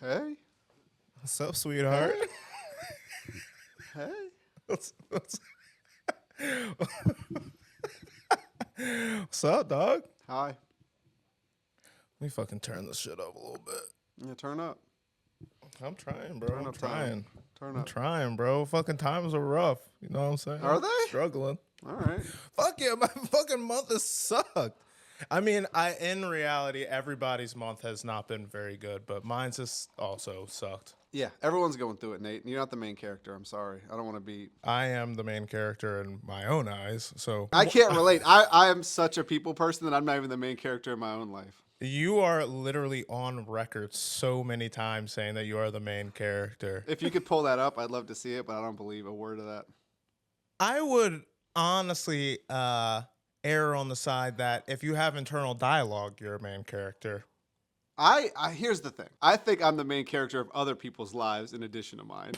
Hey. What's up, sweetheart? Hey. What's up, dog? Hi. Let me fucking turn this shit up a little bit. Yeah, turn up. I'm trying, bro. Turn I'm up trying. time. Turn I'm up. trying, bro. Fucking times are rough. You know what I'm saying? Are they? Struggling. All right. Fuck yeah, my fucking month has sucked. I mean, in reality, everybody's month has not been very good, but mine's just also sucked. Yeah, everyone's going through it, Nate. You're not the main character. I'm sorry. I don't want to be. I am the main character in my own eyes, so I can't relate. I am such a people person that I'm not even the main character in my own life. You are literally on record so many times saying that you are the main character. If you could pull that up, I'd love to see it, but I don't believe a word of that. I would honestly err on the side that if you have internal dialogue, you're a main character. I here's the thing. I think I'm the main character of other people's lives in addition to mine.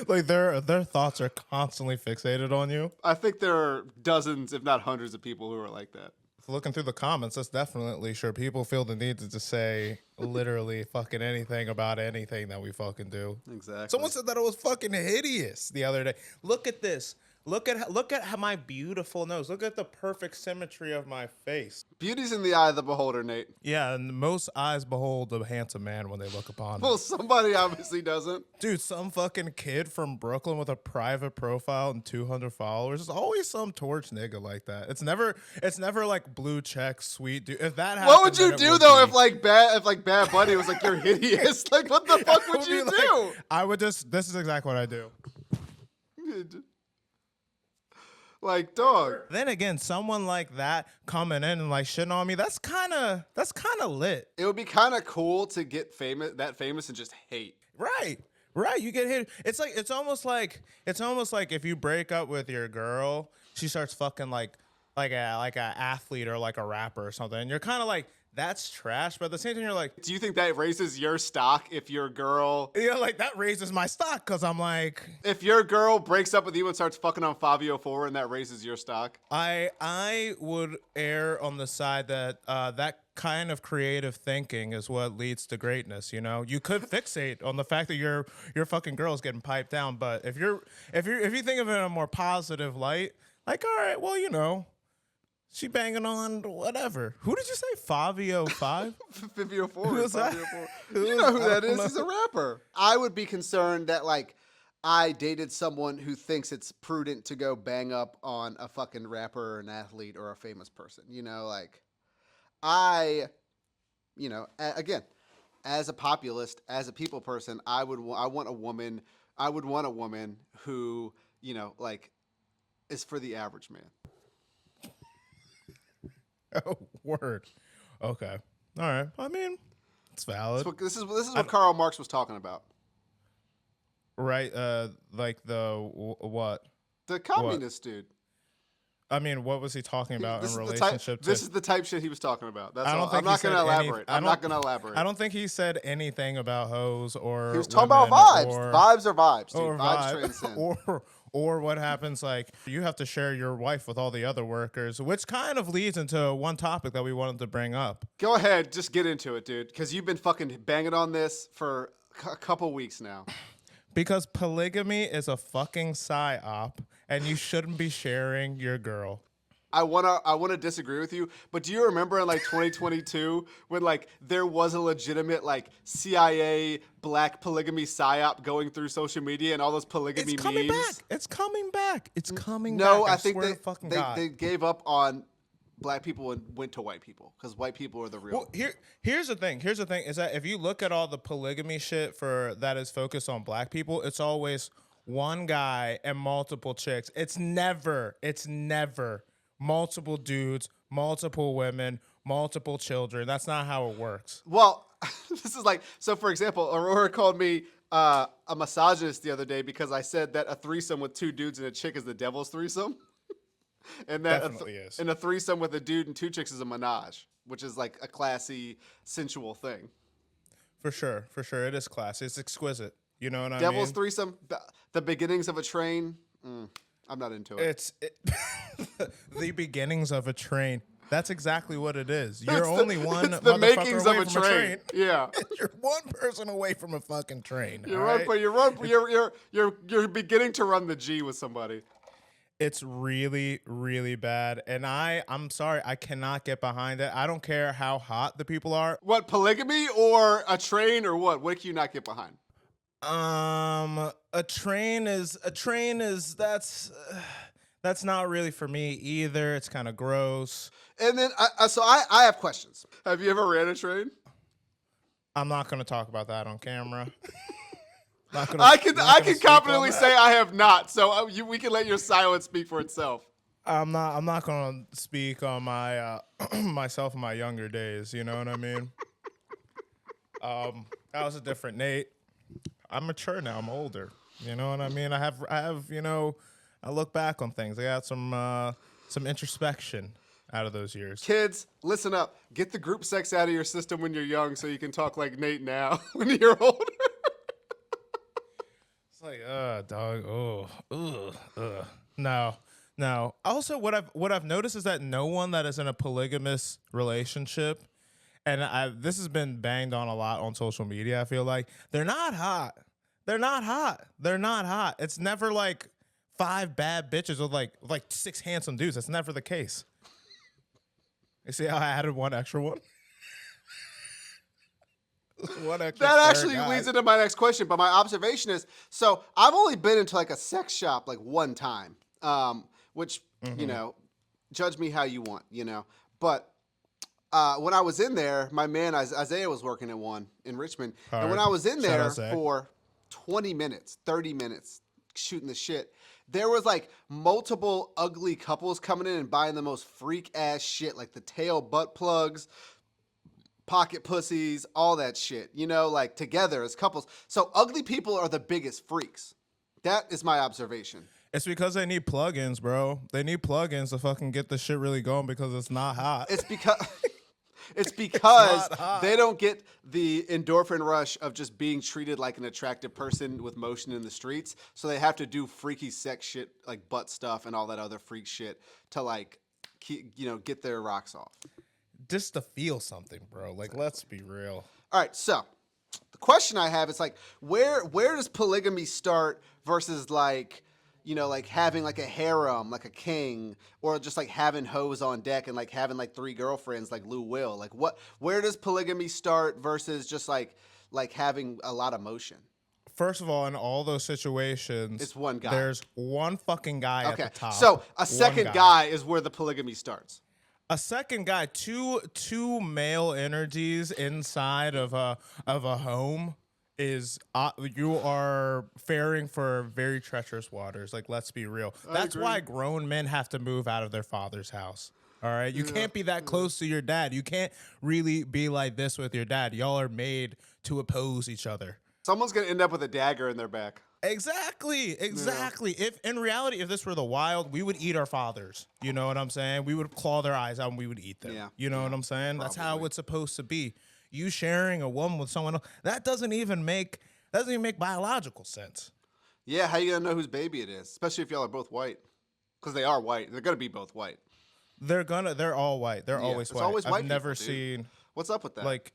Like their thoughts are constantly fixated on you. I think there are dozens, if not hundreds, of people who are like that. Looking through the comments, that's definitely sure. People feel the need to just say literally fucking anything about anything that we fucking do. Exactly. Someone said that it was fucking hideous the other day. Look at this. Look at how my beautiful nose. Look at the perfect symmetry of my face. Beauty's in the eye of the beholder, Nate. Yeah, and most eyes behold a handsome man when they look upon him. Well, somebody obviously doesn't. Dude, some fucking kid from Brooklyn with a private profile and 200 followers. There's always some torch nigga like that. It's never like blue check, sweet dude. If that happened, What would you then it do would though be- if Bad Bunny was like, you're hideous? Like, what the fuck would you be do? like- I would just. This is exactly what I do. Like, dog. Then again, someone like that coming in and like shitting on me, that's kind of lit. It would be kind of cool to get famous and just hate. Right. You get hit. It's almost like if you break up with your girl, she starts fucking like a athlete or like a rapper or something, and you're kind of like, that's trash. But at the same time, you're like, Do you think that raises your stock if your girl like that raises my stock because I'm like, if your girl breaks up with you and starts fucking on Fabio 4 and that raises your stock? I would err on the side that that kind of creative thinking is what leads to greatness. You know, you could fixate on the fact that your fucking girl is getting piped down, but if you think of it in a more positive light, like, all right, well, you know, she banging on whatever. Who did you say? Fabio 5? Fabio 4. Who is that? Fabio 4. You know who that is. He's a rapper. I would be concerned that, like, I dated someone who thinks it's prudent to go bang up on a fucking rapper or an athlete or a famous person. You know, like, again, as a populist, as a people person, I would want a woman who, you know, like, is for the average man. Oh, word. Okay. All right. I mean, it's valid. This is what Karl Marx was talking about. Right. Like what? The communist dude. I mean, what was he talking about in relationship to? This is the type shit he was talking about. That's I don't all. think I'm not he going to said elaborate. I'm not going to elaborate. I don't think he said anything about hoes or. He was talking about women vibes. or- Vibes are vibes, dude. or Vibes vibe, transcend. or what happens, like, you have to share your wife with all the other workers, which kind of leads into one topic that we wanted to bring up. Go ahead. Just get into it, dude. Because you've been fucking banging on this for a couple weeks now. Because polygamy is a fucking psyop, and you shouldn't be sharing your girl. I wanna disagree with you, but do you remember in like 2022 when like there was a legitimate like CIA black polygamy psyop going through social media and all those polygamy It's coming memes? back. It's coming back. It's coming No, back. I think swear to fucking God. they gave up on black people and went to white people because white people are the real. Well, here's the thing. Here's the thing is that if you look at all the polygamy shit that is focused on black people, it's always one guy and multiple chicks. It's never multiple dudes, multiple women, multiple children. That's not how it works. Well, this is like, so for example, Aurora called me a misogynist the other day because I said that a threesome with two dudes and a chick is the devil's threesome. And that Definitely is. And a threesome with a dude and two chicks is a menage, which is like a classy, sensual thing. For sure. It is classy. It's exquisite. You know what I mean? Devil's threesome, the beginnings of a train. I'm not into it. The beginnings of a train. That's exactly what it is. You're It's only one it's the motherfucker makings away of a from train. Yeah. You're one person away from a fucking train. You're all run, right? but you're beginning to run the G with somebody. It's really, really bad. And I'm sorry, I cannot get behind it. I don't care how hot the people are. What, polygamy or a train or what? What can you not get behind? A train is that's not really for me either. It's kind of gross. And then, I have questions. Have you ever ran a train? I'm not going to talk about that on camera. I can confidently say I have not. So we can let your silence speak for itself. I'm not going to speak on my myself in my younger days. You know what I mean? That was a different Nate. I'm mature now. I'm older. You know what I mean? I have. You know, I look back on things. I got some introspection out of those years. Kids, listen up. Get the group sex out of your system when you're young, so you can talk like Nate now when you're older. It's like, dog. No. Also, what I've noticed is that no one that is in a polygamous relationship, and this has been banged on a lot on social media. I feel like they're not hot. They're not hot. It's never like 5 bad bitches with like 6 handsome dudes. That's never the case. You see how I added one extra one? That actually leads into my next question, but my observation is, so I've only been into like a sex shop like one time, which, you know, judge me how you want, you know, but when I was in there, my man Isaiah was working at one in Richmond, and when I was in there for 20 minutes, 30 minutes shooting the shit, there was like multiple ugly couples coming in and buying the most freak ass shit, like the tail butt plugs, pocket pussies, all that shit, you know, like together as couples. So ugly people are the biggest freaks. That is my observation. It's because they need plugins, bro. They need plugins to fucking get the shit really going because it's not hot. It's because they don't get the endorphin rush of just being treated like an attractive person with motion in the streets. So they have to do freaky sex shit like butt stuff and all that other freak shit to like, get their rocks off. Just to feel something, bro. Like, let's be real. All right, so the question I have is like, where does polygamy start versus like, like having like a harem, like a king, or just like having hoes on deck and like having like 3 girlfriends like Lou Will? Like where does polygamy start versus just like having a lot of motion? First of all, in all those situations, it's one guy. There's one fucking guy at the top. So a second guy is where the polygamy starts. A second guy, two male energies inside of a home is you are faring for very treacherous waters. Like, let's be real. That's why grown men have to move out of their father's house. All right, you can't be that close to your dad. You can't really be like this with your dad. Y'all are made to oppose each other. Someone's gonna end up with a dagger in their back. Exactly. Yeah. If in reality, if this were the wild, we would eat our fathers. You know what I'm saying? We would claw their eyes out and we would eat them. Yeah. You know what I'm saying? Probably. That's how it's supposed to be. You sharing a woman with someone else, that doesn't even make biological sense. Yeah, how you gonna know whose baby it is? Especially if y'all are both white. Because they are white. They're gonna be both white. They're all white. They're always white. Always white. I've never seen. What's up with that? Like,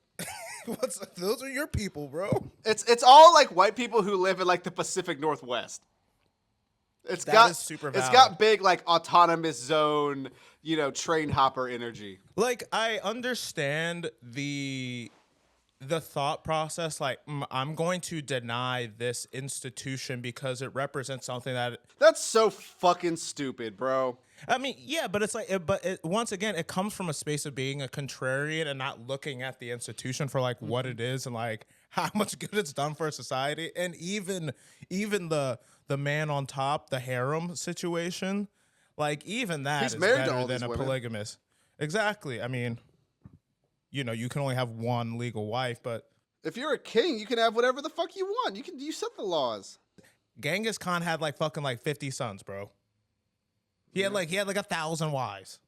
those are your people, bro. It's all like white people who live in like the Pacific Northwest. It's super valid. It's got big like autonomous zone, train hopper energy. Like, I understand the thought process, like, I'm going to deny this institution because it represents something that's so fucking stupid, bro. I mean, yeah, but it's like, once again, it comes from a space of being a contrarian and not looking at the institution for like what it is and like how much good it's done for society. And even the man on top, the harem situation, like even that is better than a polygamist. Exactly. I mean, you can only have one legal wife, but if you're a king, you can have whatever the fuck you want. You set the laws. Genghis Khan had like fucking like 50 sons, bro. He had like 1,000 wives.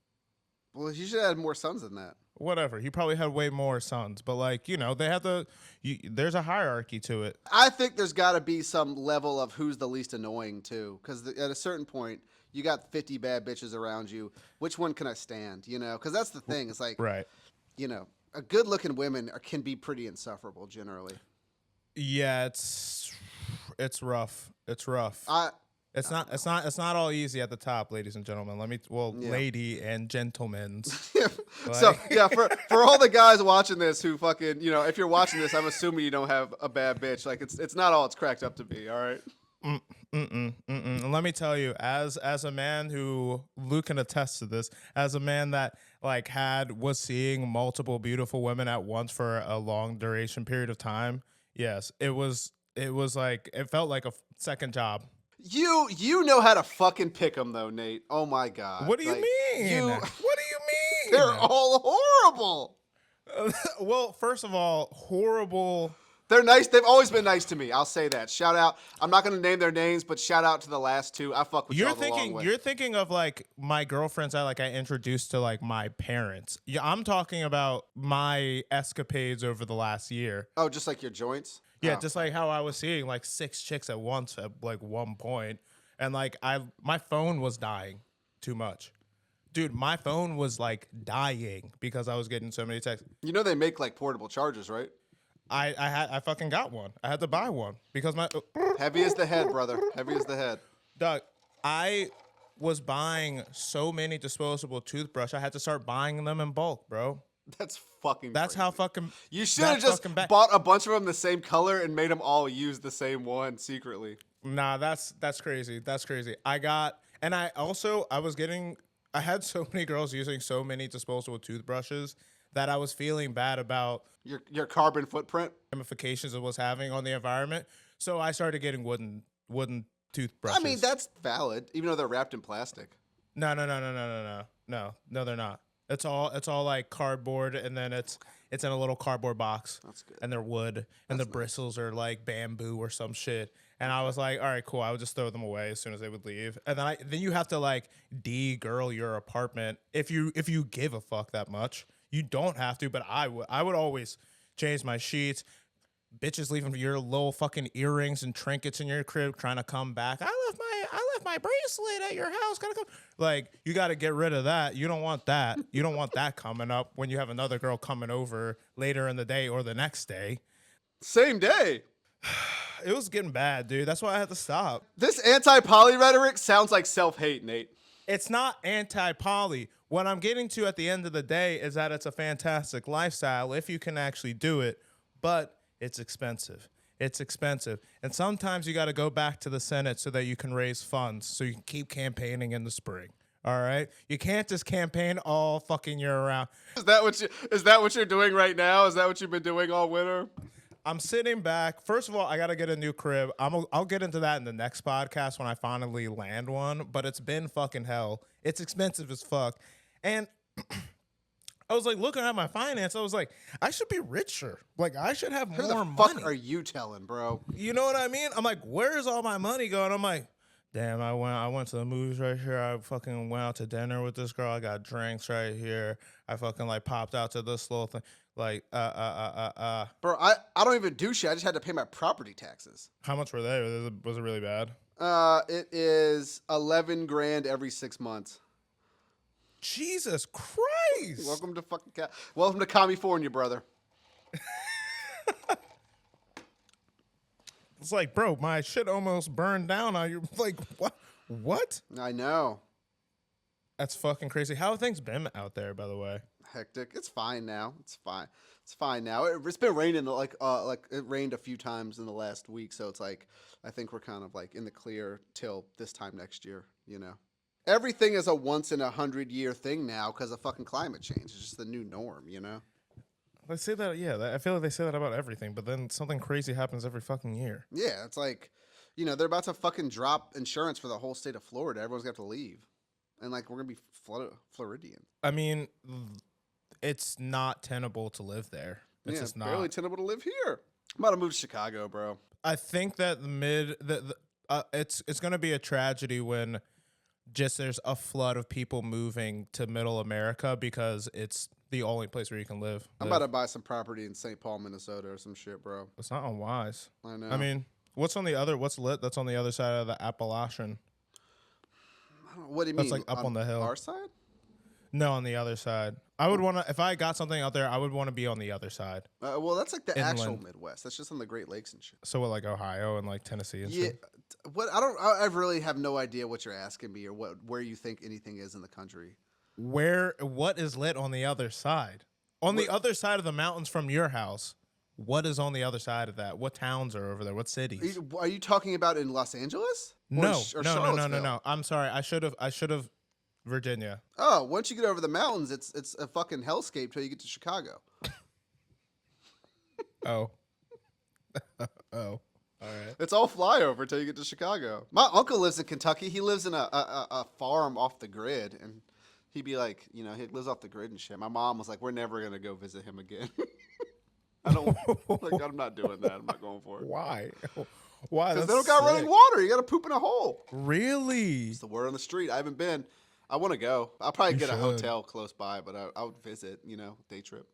Well, he should have had more sons than that. Whatever. He probably had way more sons, but like, they have there's a hierarchy to it. I think there's got to be some level of who's the least annoying too, because at a certain point, You got 50 bad bitches around you. Which one can I stand? You know, because that's the thing. It's like, Right. you know, a good-looking women can be pretty insufferable generally. Yeah, it's rough. It's rough. I It's not all easy at the top, ladies and gentlemen. Yeah. Lady and gentlemen. So yeah, for all the guys watching this who fucking, you know, if you're watching this, I'm assuming you don't have a bad bitch. Like it's not all it's cracked up to be. All right. And let me tell you, as a man who Luke can attest to this, as a man that like was seeing multiple beautiful women at once for a long duration period of time, yes, it was like it felt like a second job. You know how to fucking pick them though, Nate. Oh my god. What do you mean? What do you mean? They're all horrible. Well, first of all, horrible. They're nice. They've always been nice to me. I'll say that. Shout out. I'm not going to name their names, but shout out to the last two. I fuck with y'all the long way. You're thinking of like my girlfriends I introduced to like my parents. Yeah, I'm talking about my escapades over the last year. Oh, just like your joints? Yeah, Oh. just like how I was seeing like 6 chicks at once at like one point, and like my phone was dying too much. Dude, my phone was like dying because I was getting so many texts. You know they make like portable chargers, right? I fucking got one. I had to buy one because my Heavy as the head, brother. Heavy as the head. Doug, I was buying so many disposable toothbrush. I had to start buying them in bulk, bro. That's fucking That's crazy. how fucking You should have just bought a bunch of them the same color and made them all use the same one secretly. Nah, that's crazy. That's crazy. I had so many girls using so many disposable toothbrushes that I was feeling bad about your carbon footprint ramifications it was having on the environment. So I started getting wooden toothbrushes. I mean, that's valid, even though they're wrapped in plastic. No, they're not. It's all like cardboard, and then it's in a little cardboard box. That's good. And they're wood, and the bristles are like bamboo or some shit. And I was like, all right, cool. I would just throw them away as soon as they would leave. And then you have to like de-girl your apartment if you give a fuck that much. You don't have to, but I would always change my sheets. Bitches leaving your little fucking earrings and trinkets in your crib trying to come back. I left my bracelet at your house. Gotta come. Like, you got to get rid of that. You don't want that. You don't want that coming up when you have another girl coming over later in the day or the next day. Same day. It was getting bad, dude. That's why I had to stop. This anti-poly rhetoric sounds like self-hate, Nate. It's not anti-poly. What I'm getting to at the end of the day is that it's a fantastic lifestyle if you can actually do it, but it's expensive. It's expensive. And sometimes you got to go back to the Senate so that you can raise funds so you can keep campaigning in the spring. All right? You can't just campaign all fucking year round. Is that what you're doing right now? Is that what you've been doing all winter? I'm sitting back. First of all, I got to get a new crib. I'll get into that in the next podcast when I finally land one, but it's been fucking hell. It's expensive as fuck. And I was like looking at my finance. I was like, I should be richer. Like, I should have more money. Who the fuck are you telling, bro? You know what I mean? I'm like, where's all my money going? I'm like, damn, I went to the movies right here. I fucking went out to dinner with this girl. I got drinks right here. I fucking like popped out to this little thing. Like, Bro, I don't even do shit. I just had to pay my property taxes. How much were they? Was it really bad? It is 11 grand every 6 months. Jesus Christ! Welcome to California, brother. It's like, bro, my shit almost burned down. You're like, what? What? I know. That's fucking crazy. How have things been out there, by the way? Hectic. It's fine now. It's fine now. It's been raining like it rained a few times in the last week, so it's like I think we're kind of like in the clear till this time next year. You know, everything is a once in 100-year thing now because of fucking climate change. It's just the new norm. You know. They say that, yeah. I feel like they say that about everything, but then something crazy happens every fucking year. Yeah, it's like, you know, they're about to fucking drop insurance for the whole state of Florida. Everyone's got to leave, and like we're gonna be Floridian. I mean, it's not tenable to live there. It's just not. Barely tenable to live here. I'm about to move to Chicago, bro. I think that it's going to be a tragedy when just there's a flood of people moving to Middle America because it's the only place where you can live. I'm about to buy some property in St. Paul, Minnesota, or some shit, bro. It's not unwise. I know. I mean, what's lit that's on the other side of the Appalachian? I don't know, what do you That's mean? like up on the hill. Our side? No, on the other side. I would want to, if I got something out there, I would want to be on the other side. Well, that's like the actual Inland. Midwest. That's just on the Great Lakes and shit. So what, like Ohio and like Tennessee and Yeah. shit? What I really have no idea what you're asking me or where you think anything is in the country. What is lit on the other side? On the other side of the mountains from your house, what is on the other side of that? What towns are over there? What cities? Are you talking about in Los Angeles? No, or no. Charlottesville? I'm sorry. I should have Virginia. Oh, once you get over the mountains, it's a fucking hellscape till you get to Chicago. Oh. Oh. All right. It's all flyover till you get to Chicago. My uncle lives in Kentucky. He lives in a farm off the grid, and he'd be like, he lives off the grid and shit. My mom was like, we're never gonna go visit him again. I don't like. I'm not doing that. I'm not going for it. Why? Why? Because they don't got running water. You got to poop in a hole. Really? It's the word on the street. I haven't been. I want to go. I'll probably get a should. hotel close by, but I would visit. Day trip.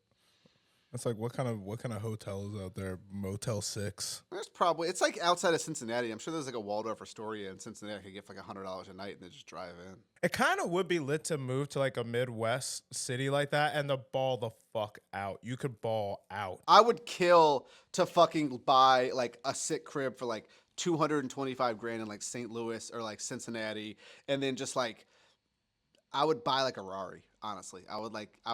It's like what kind of hotel is out there? Motel 6. It's like outside of Cincinnati. I'm sure there's like a Waldorf Astoria in Cincinnati. I could get for like $100 a night and then just drive in. It kind of would be lit to move to like a Midwest city like that and to ball the fuck out. You could ball out. I would kill to fucking buy like a sick crib for like 225 grand in like St. Louis or like Cincinnati, and then just like I would buy like a Rari. Honestly, I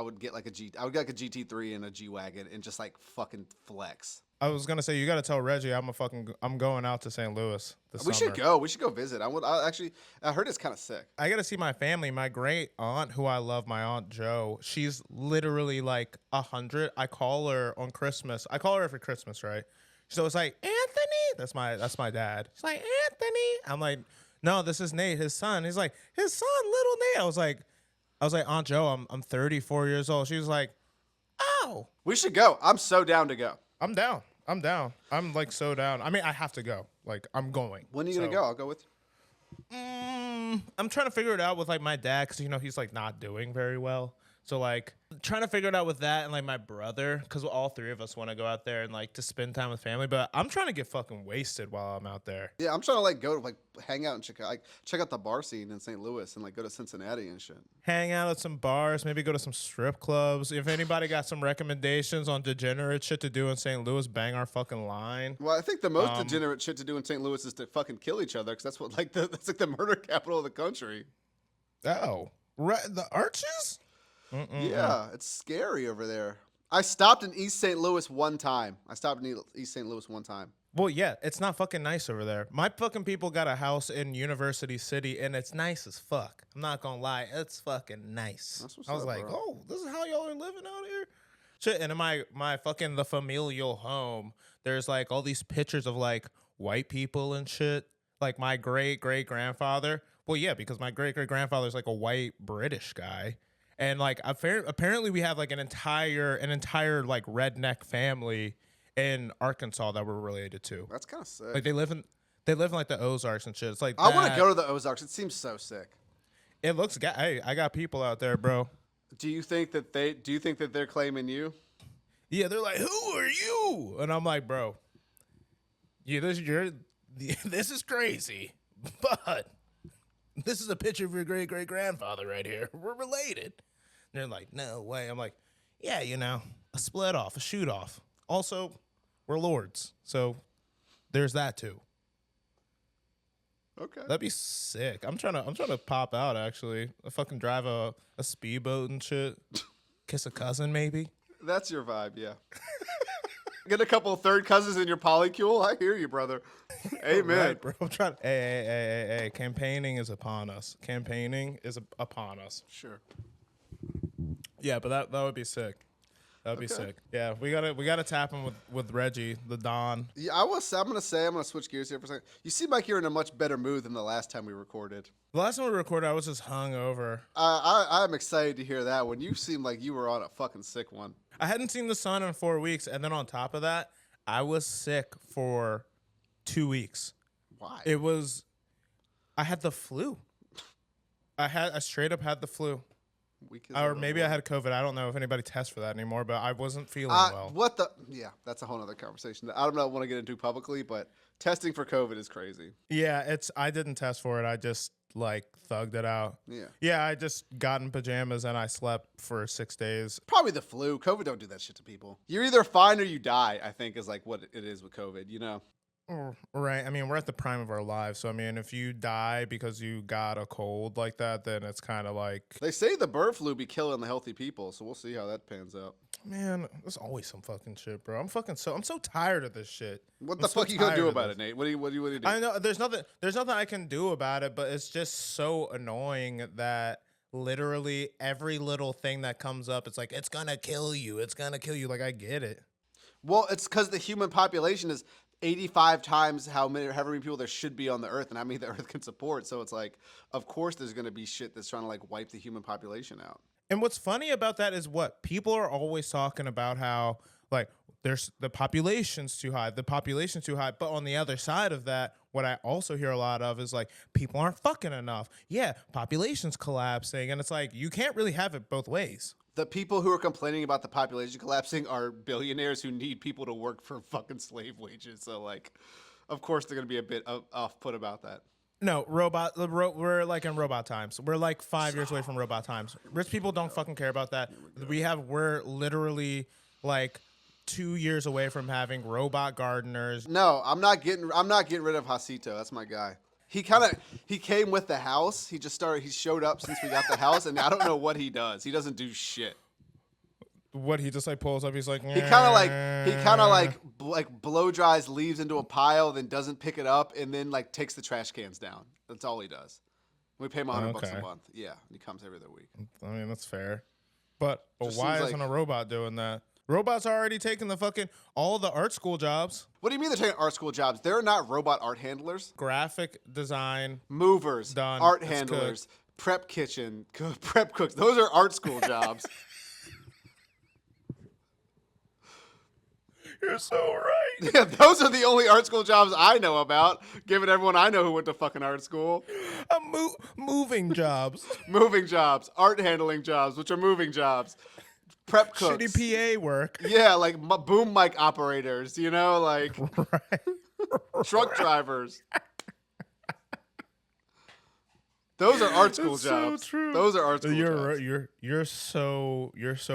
would get like a GT3 and a G wagon and just like fucking flex. I was gonna say you gotta tell Reggie I'm going out to St. Louis this We summer. should go. We should go visit. I heard it's kind of sick. I gotta see my family. My great aunt, who I love, my aunt Jo. She's literally like 100. I call her on Christmas. I call her every Christmas, right? So it's like Anthony. That's my dad. She's like Anthony. I'm like, no, this is Nate, his son. He's like, his son, little Nate. I was like, Aunt Jo, I'm 34 years old. She was like, oh. We should go. I'm so down to go. I'm down. I'm like so down. I mean, I have to go. Like, I'm going. When are you going to go? I'll go with you. I'm trying to figure it out with like my dad because he's like not doing very well. So like trying to figure it out with that and like my brother because all three of us want to go out there and like to spend time with family. But I'm trying to get fucking wasted while I'm out there. Yeah, I'm trying to like go to like hang out in Chicago, like check out the bar scene in St. Louis and like go to Cincinnati and shit. Hang out at some bars, maybe go to some strip clubs. If anybody got some recommendations on degenerate shit to do in St. Louis, bang our fucking line. Well, I think the most degenerate shit to do in St. Louis is to fucking kill each other because that's what that's like the murder capital of the country. Oh, right, the Arches? Yeah, it's scary over there. I stopped in East St. Louis one time. Well, yeah, it's not fucking nice over there. My fucking people got a house in University City, and it's nice as fuck. I'm not gonna lie, it's fucking nice. That's what's I was up, like, bro. oh, this is how y'all are living out here? Shit, and in my fucking the familial home, there's like all these pictures of like white people and shit. Like my great-great-grandfather. Well, yeah, because my great-great-grandfather's like a white British guy. And like apparently we have like an entire like redneck family in Arkansas that we're related to. That's kind of sick. Like they live in like the Ozarks and shit. It's like I want to go to the Ozarks. It seems so sick. It looks. Hey, I got people out there, bro. Do you think that they're claiming you? Yeah, they're like, who are you? And I'm like, bro, this is crazy, but this is a picture of your great great grandfather right here. We're related. And they're like, no way. I'm like, yeah, a split off, a shoot off. Also, we're lords, so there's that too. Okay, That'd be sick. I'm trying to pop out actually. I fucking drive a speedboat and shit. Kiss a cousin maybe. that's your vibe, yeah. Get a couple of third cousins in your polycule. I hear you, brother. Amen, Right, bro. I'm trying. Hey. Campaigning is upon us. Upon us. Sure. Yeah, but that would be sick. That'd be sick. Yeah, we gotta tap him with Reggie, the Don. Yeah, I'm gonna switch gears here for a second. You seem like you're in a much better mood than the last time we recorded. The last time we recorded, I was just hungover. I'm excited to hear that one. You seem like you were on a fucking sick one. I hadn't seen the sun in 4 weeks, and then on top of that, I was sick for 2 weeks. Why? I had the flu. I straight up had the flu. Or maybe I had COVID. I don't know if anybody tests for that anymore, but I wasn't feeling well. Yeah, that's a whole other conversation that I don't want to get into publicly, but testing for COVID is crazy. Yeah, I didn't test for it. like thugged it out. Yeah. Yeah, I just got in pajamas and I slept for 6 days. Probably the flu. COVID don't do that shit to people. You're either fine or you die, I think, is like what it is with COVID, you know? Right. I mean, we're at the prime of our lives. So, I mean, if you die because you got a cold like that, then it's kind of like, They say the bird flu be killing the healthy people, so we'll see how that pans out. man, there's always some fucking shit, bro. I'm so tired of this shit. What I'm the so fuck you gonna do tired of about this. it, Nate? What do you do? I know there's nothing I can do about it, but it's just so annoying that literally every little thing that comes up, it's like, it's gonna kill you. It's gonna kill you. Like, I get it. Well, it's because the human population is 85 times however many people there should be on the earth and how many the earth can support. So it's like, of course there's going to be shit that's trying to like wipe the human population out. And what's funny about that is what people are always talking about, how like there's the population's too high, but on the other side of that, what I also hear a lot of is like people aren't fucking enough. Yeah, population's collapsing, and it's like you can't really have it both ways. The people who are complaining about the population collapsing are billionaires who need people to work for fucking slave wages. So like, of course they're going to be a bit off put about that. No, we're like in robot times. We're like 5 years away from robot times. Rich people don't fucking care about that. We're literally like 2 years away from having robot gardeners. No, I'm not getting rid of Hasito. That's my guy. He came with the house. He showed up since we got the house, and I don't know what he does. He doesn't do shit. What, he just like pulls up, he's like, He kind of like blow dries leaves into a pile, then doesn't pick it up, and then like takes the trash cans down. That's all he does. We pay him $100 a month. Yeah, he comes every other week. I mean, that's fair. But Just why seems isn't like- a robot doing that? Robots are already taking all the art school jobs. What do you mean they're taking art school jobs? They're not robot art handlers. Graphic design. Movers, Done. art It's handlers, prep kitchen, prep cooks. Those are art school jobs. You're so right. Yeah, those are the only art school jobs I know about, given everyone I know who went to fucking art school. Moving jobs. Moving jobs, art handling jobs, which are moving jobs, prep cooks. Shitty PA work. Yeah, like boom mic operators, you know, like Right. truck drivers. Those are art school That's jobs. so true. Those are art school jobs. You're so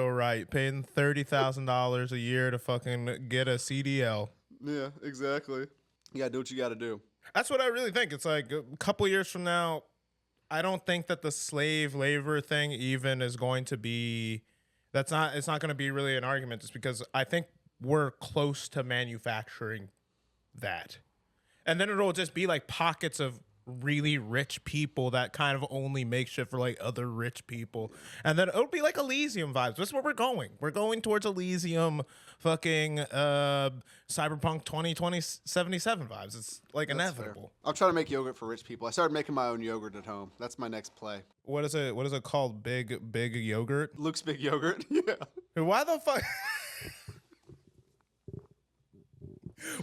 right. Paying $30,000 a year to fucking get a CDL. Yeah, exactly. You gotta do what you gotta do. That's what I really think. It's like a couple years from now, I don't think that the slave labor thing even is going to be. It's not going to be really an argument, just because I think we're close to manufacturing that, and then it'll just be like pockets of really rich people that kind of only make shit for like other rich people, and then it'll be like Elysium vibes. That's where we're going. We're going towards Elysium, fucking Cyberpunk 2077 vibes. It's like That's inevitable. fair. I'm trying to make yogurt for rich people. I started making my own yogurt at home. That's my next play. What is it called? Big yogurt? Luke's Big Yogurt. Yeah. Why the fuck?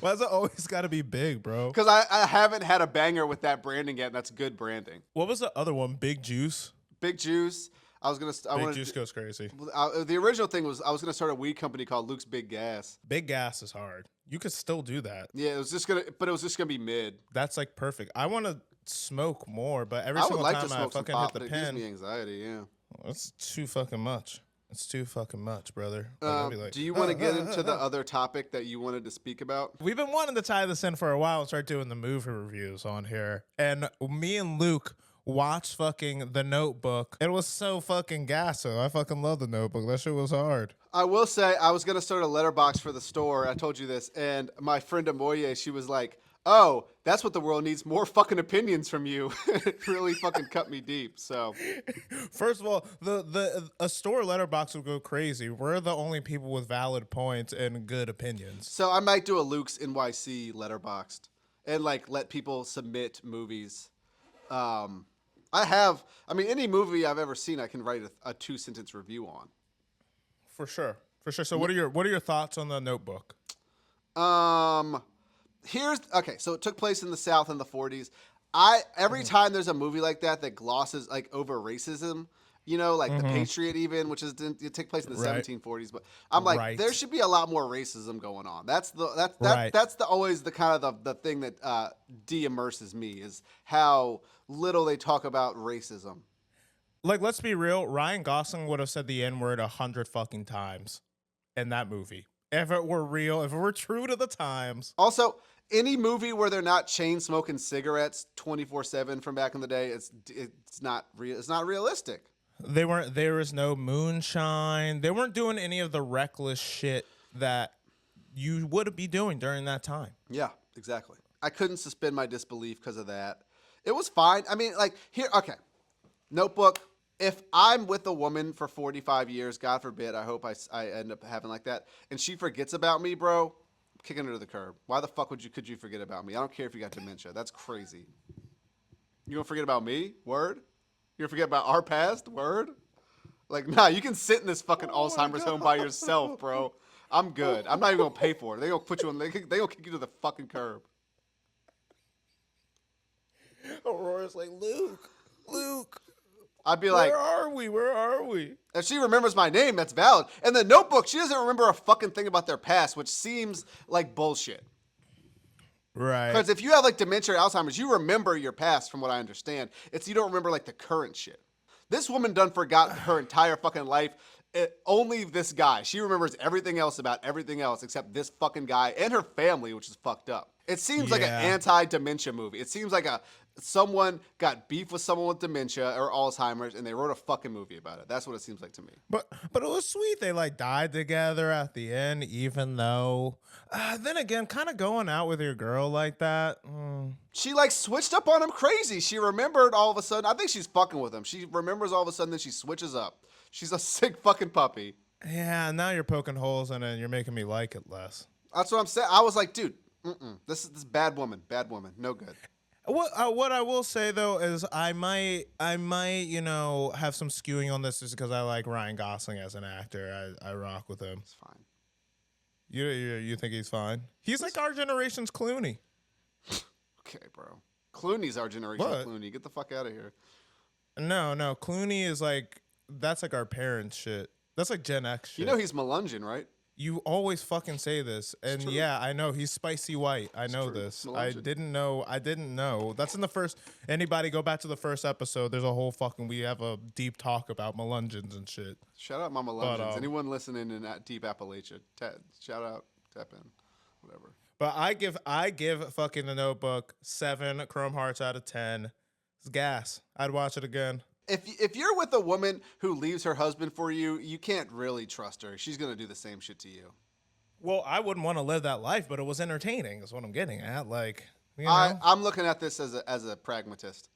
Why does it always got to be big, bro? Because I haven't had a banger with that branding yet, and that's good branding. What was the other one? Big Juice? Big Juice. Big Juice goes crazy. The original thing was I was gonna start a weed company called Luke's Big Gas. Big gas is hard. You could still do that. Yeah, it was just gonna be mid. That's like perfect. I want to smoke more, but every I would single like time to I smoke some fucking pop, hit but the it gives me pen, anxiety. Yeah. it's too fucking much. It's too fucking much, brother. Like, I'll be like, Do you want to get into the other topic that you wanted to speak about? We've been wanting to tie this in for a while and start doing the movie reviews on here. And me and Luke watched fucking The Notebook. It was so fucking gasso. I fucking love The Notebook. That shit was hard. I will say I was gonna start a letterbox for the store. I told you this, and my friend Amoye, she was like, "Oh, that's what the world needs, more fucking opinions from you." It really fucking cut me deep. So First of all, a store letterbox would go crazy. We're the only people with valid points and good opinions. So I might do a Luke's NYC letterboxed and like let people submit movies. Any movie I've ever seen, I can write a 2-sentence review on. For sure. So what are your thoughts on The Notebook? So it took place in the South in the 40s. Every time there's a movie like that glosses like over racism, You know, like the Patriot, even, which it take place in the Right. 1740s. But I'm like, there should be a lot more racism going on. That's always the kind of the thing that de-immerses me is how little they talk about racism. Like, let's be real. Ryan Gosling would have said the N word 100 fucking times in that movie if it were real, if it were true to the times. Also, any movie where they're not chain smoking cigarettes 24/7 from back in the day, it's not real. It's not realistic. They weren't. There was no moonshine. They weren't doing any of the reckless shit that you would be doing during that time. Yeah, exactly. I couldn't suspend my disbelief because of that. It was fine. I mean, like here, okay. Notebook. If I'm with a woman for 45 years, God forbid, I hope I end up having like that, and she forgets about me, bro, I'm kicking her to the curb. Why the fuck could you forget about me? I don't care if you got dementia. That's crazy. You gonna forget about me? Word? You gonna forget about our past? Word? Like, nah, you can sit in this fucking Alzheimer's home by yourself, bro. I'm good. I'm not even gonna pay for it. They gonna put you on. They gonna kick you to the fucking curb. Aurora's like, Luke. I'd be like, Where are we? if she remembers my name, that's valid. And the Notebook, she doesn't remember a fucking thing about their past, which seems like bullshit. Right. Because if you have like dementia or Alzheimer's, you remember your past, from what I understand. It's you don't remember like the current shit. This woman done forgot her entire fucking life. Only this guy. She remembers everything else about everything else except this fucking guy and her family, which is fucked up. It seems like an anti-dementia movie. It seems like someone got beef with someone with dementia or Alzheimer's and they wrote a fucking movie about it. That's what it seems like to me. But it was sweet. They like died together at the end, even though. Then again, kind of going out with your girl like that. She like switched up on him crazy. She remembered all of a sudden. I think she's fucking with him. She remembers all of a sudden, then she switches up. She's a sick fucking puppy. Yeah, now you're poking holes in it and you're making me like it less. That's what I'm saying. I was like, dude, this is bad woman, no good. What I will say though is I might have some skewing on this just because I like Ryan Gosling as an actor. I rock with him. It's fine. You think he's fine? He's like our generation's Clooney. Okay, bro. Clooney's our generation. Clooney, get the fuck out of here. No, Clooney is like that's like our parents' shit. That's like Gen X shit. You know he's Melungeon, right? You always fucking say this, and yeah, I know he's spicy white. I know this. I didn't know. That's in the first. Anybody go back to the first episode? There's a whole fucking. We have a deep talk about Melungeons and shit. Shout out my Melungeons. Anyone listening in that deep Appalachia? Shout out, tap in, whatever. But I give fucking The Notebook 7 Chrome Hearts out of 10. It's gas. I'd watch it again. If you're with a woman who leaves her husband for you, you can't really trust her. She's gonna do the same shit to you. Well, I wouldn't want to live that life, but it was entertaining. Is what I'm getting at. Like, you know? I'm looking at this as a pragmatist.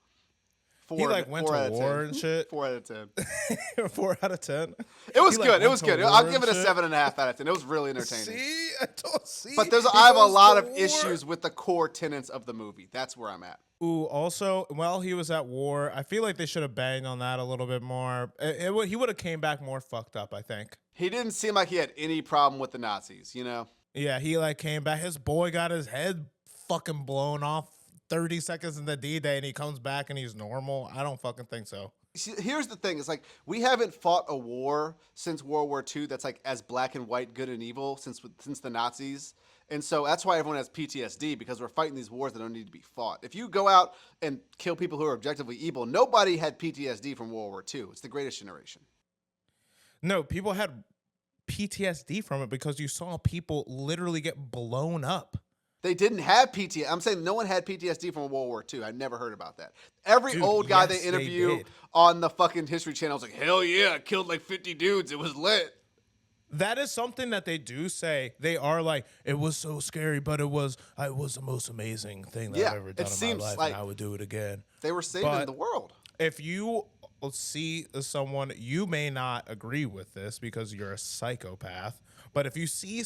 He like went to war and shit. 4 out of 10. 4 out of 10. It was good. It was good. I'll give it a 7.5 out of 10. It was really entertaining. See, I don't see. But I have a lot of issues with the core tenets of the movie. That's where I'm at. Ooh, also, while he was at war, I feel like they should have banged on that a little bit more. He would have came back more fucked up, I think. He didn't seem like he had any problem with the Nazis, you know? Yeah, he like came back. His boy got his head fucking blown off 30 seconds in the D-Day, and he comes back and he's normal. I don't fucking think so. See, here's the thing. It's like we haven't fought a war since World War II that's like as black and white, good and evil since the Nazis. And so that's why everyone has PTSD, because we're fighting these wars that don't need to be fought. If you go out and kill people who are objectively evil, nobody had PTSD from World War II. It's the greatest generation. No, people had PTSD from it because you saw people literally get blown up. They didn't have PTSD. I'm saying no one had PTSD from World War II. I never heard about that. Every old guy they interview on the fucking History Channel was like, hell yeah, I killed like 50 dudes. It was lit. That is something that they do say. They are like, it was so scary, but it was the most amazing thing that I've ever done in my life, and I would do it again. They were saving the world. If you see someone, you may not agree with this because you're a psychopath, but if you see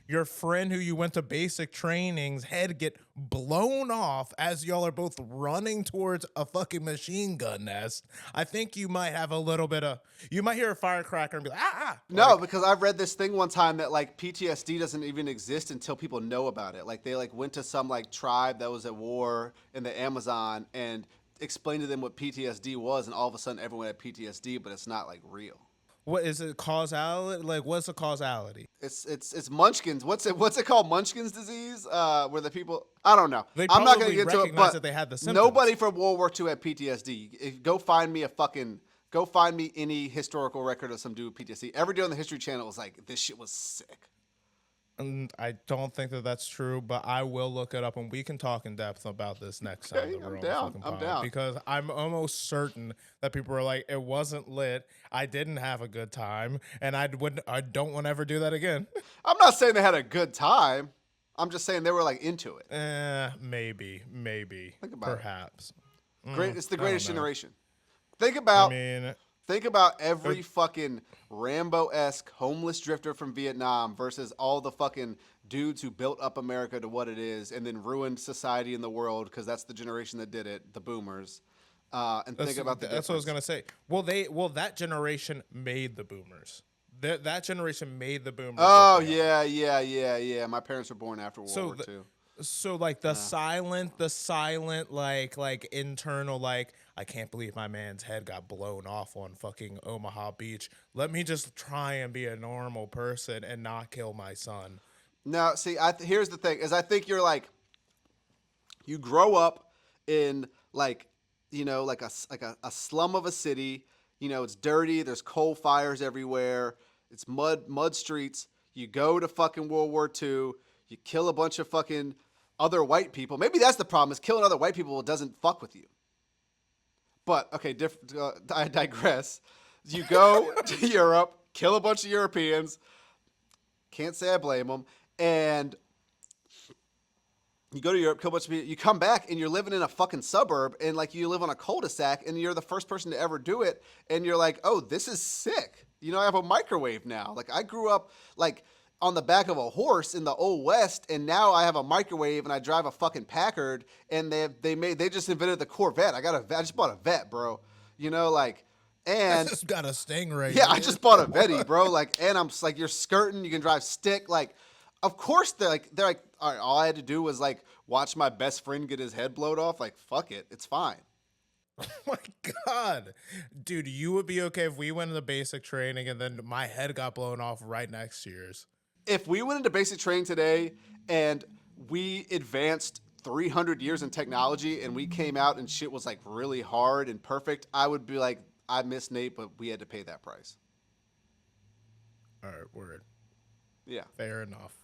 your friend who you went to basic training's head get blown off as y'all are both running towards a fucking machine gun nest, I think you might have a little bit of, you might hear a firecracker and be like, ah. No, because I've read this thing one time that like PTSD doesn't even exist until people know about it. Like they like went to some like tribe that was at war in the Amazon, and explain to them what PTSD was, and all of a sudden everyone had PTSD, but it's not like real. What is it? Causality? Like, what's the causality? It's Munchkins. What's it called? Munchkins disease? Where the people, I don't know. They I'm not gonna probably get into it, recognized but that they had the symptoms. nobody from World War II had PTSD. Go find me any historical record of some dude with PTSD. Every dude on the History Channel was like, this shit was sick. And I don't think that that's true, but I will look it up, and we can talk in depth about this next time that we're on the fucking pod. down. Because I'm almost certain that people are like, it wasn't lit. I didn't have a good time, and I don't want to ever do that again. I'm not saying they had a good time. I'm just saying they were like into it. Maybe, Think about perhaps. Great. It's the greatest know. generation. Think about I mean, every fucking Rambo-esque homeless drifter from Vietnam versus all the fucking dudes who built up America to what it is and then ruined society and the world because that's the generation that did it, the boomers. Think about the difference. That's what I was gonna say. Well, that generation made the boomers. That generation made the boomers. Oh yeah. My parents were born after World War II. So like the silent like internal like, I can't believe my man's head got blown off on fucking Omaha Beach. Let me just try and be a normal person and not kill my son. No, see, here's the thing: is I think you're like, you grow up in like, like a slum of a city. It's dirty. There's coal fires everywhere. It's mud streets. You go to fucking World War II. You kill a bunch of fucking other white people. Maybe that's the problem, is killing other white people doesn't fuck with you. But, okay, I digress. You go to Europe, kill a bunch of Europeans. Can't say I blame them. And you go to Europe, kill a bunch of people. You come back and you're living in a fucking suburb and like you live on a cul-de-sac and you're the first person to ever do it. And you're like, oh, this is sick. I have a microwave now. Like I grew up like on the back of a horse in the old West, and now I have a microwave and I drive a fucking Packard, and they just invented the Corvette. I just bought a Vet, bro. And I just got a Stingray. Yeah, I just bought a Vetty, bro. And I'm just like, you're skirting, you can drive stick. Like, of course they're like, all right, all I had to do was like watch my best friend get his head blowed off. Like, fuck it, it's fine. Oh my God. Dude, you would be okay if we went into basic training and then my head got blown off right next to yours. If we went into basic training today and we advanced 300 years in technology and we came out and shit was like really hard and perfect, I would be like, I miss Nate, but we had to pay that price. All right, word. Yeah. Fair enough.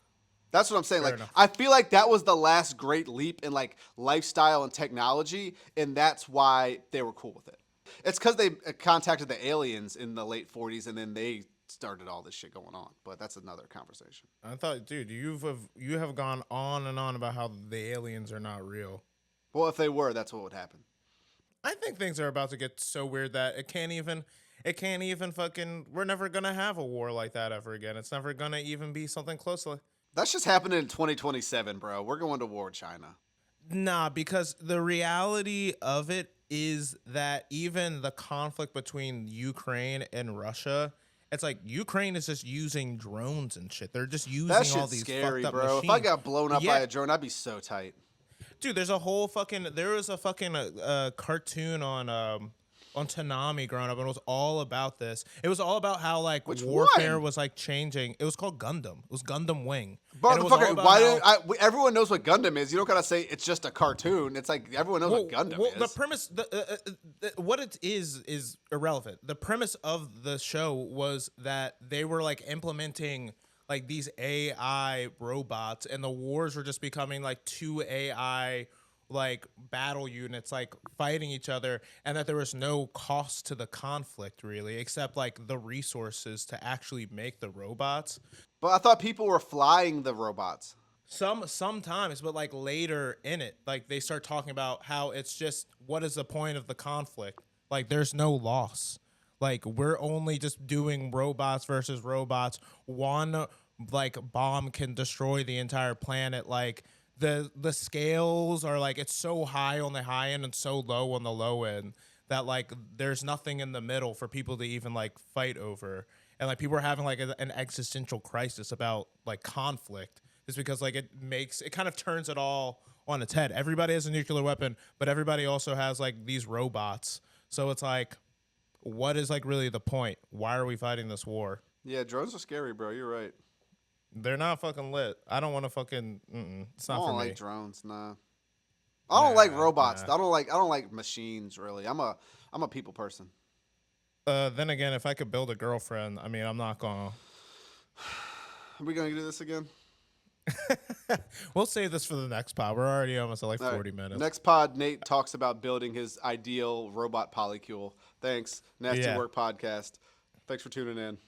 That's what I'm saying. Fair like, enough. I feel like that was the last great leap in like lifestyle and technology, and that's why they were cool with it. It's because they contacted the aliens in the late 40s, and then they started all this shit going on. But that's another conversation. I thought, dude, you have gone on and on about how the aliens are not real. Well, if they were, that's what would happen. I think things are about to get so weird that it can't even fucking, we're never gonna have a war like that ever again. It's never gonna even be something close to. That's just happening in 2027, bro. We're going to war with China. Nah, because the reality of it is that even the conflict between Ukraine and Russia, it's like Ukraine is just using drones and shit. They're just using all these scary, fucked up bro. machines. If I got blown up by a drone, I'd be so tight. Dude, there was a fucking cartoon on Toonami growing up, and it was all about this. It was all about how like warfare was like changing. It was called Gundam. It was Gundam Wing. Motherfucker, everyone knows what Gundam is. You don't gotta say it's just a cartoon. It's like everyone knows what Gundam is. The premise, what it is irrelevant. The premise of the show was that they were like implementing like these AI robots, and the wars were just becoming like two AI like battle units like fighting each other, and that there was no cost to the conflict really, except like the resources to actually make the robots. But I thought people were flying the robots. Sometimes, but like later in it, like they start talking about how it's just, what is the point of the conflict? Like there's no loss. Like we're only just doing robots versus robots. One like bomb can destroy the entire planet. Like the scales are like, it's so high on the high end and so low on the low end that like there's nothing in the middle for people to even like fight over. And like people are having like an existential crisis about like conflict, just because like it kind of turns it all on its head. Everybody has a nuclear weapon, but everybody also has like these robots. So it's like, what is like really the point? Why are we fighting this war? Yeah, drones are scary, bro. You're right. They're not fucking lit. I don't want to fucking. It's I not for don't me. like drones. Nah. I don't like robots. Nah. I don't like machines really. I'm a people person. Then again, if I could build a girlfriend, I mean, I'm not gonna. Are we gonna do this again? We'll save this for the next pod. We're already almost at like All 40 right. minutes. Next pod, Nate talks about building his ideal robot polycule. Thanks. Nasty Yeah. Work Podcast. Thanks for tuning in.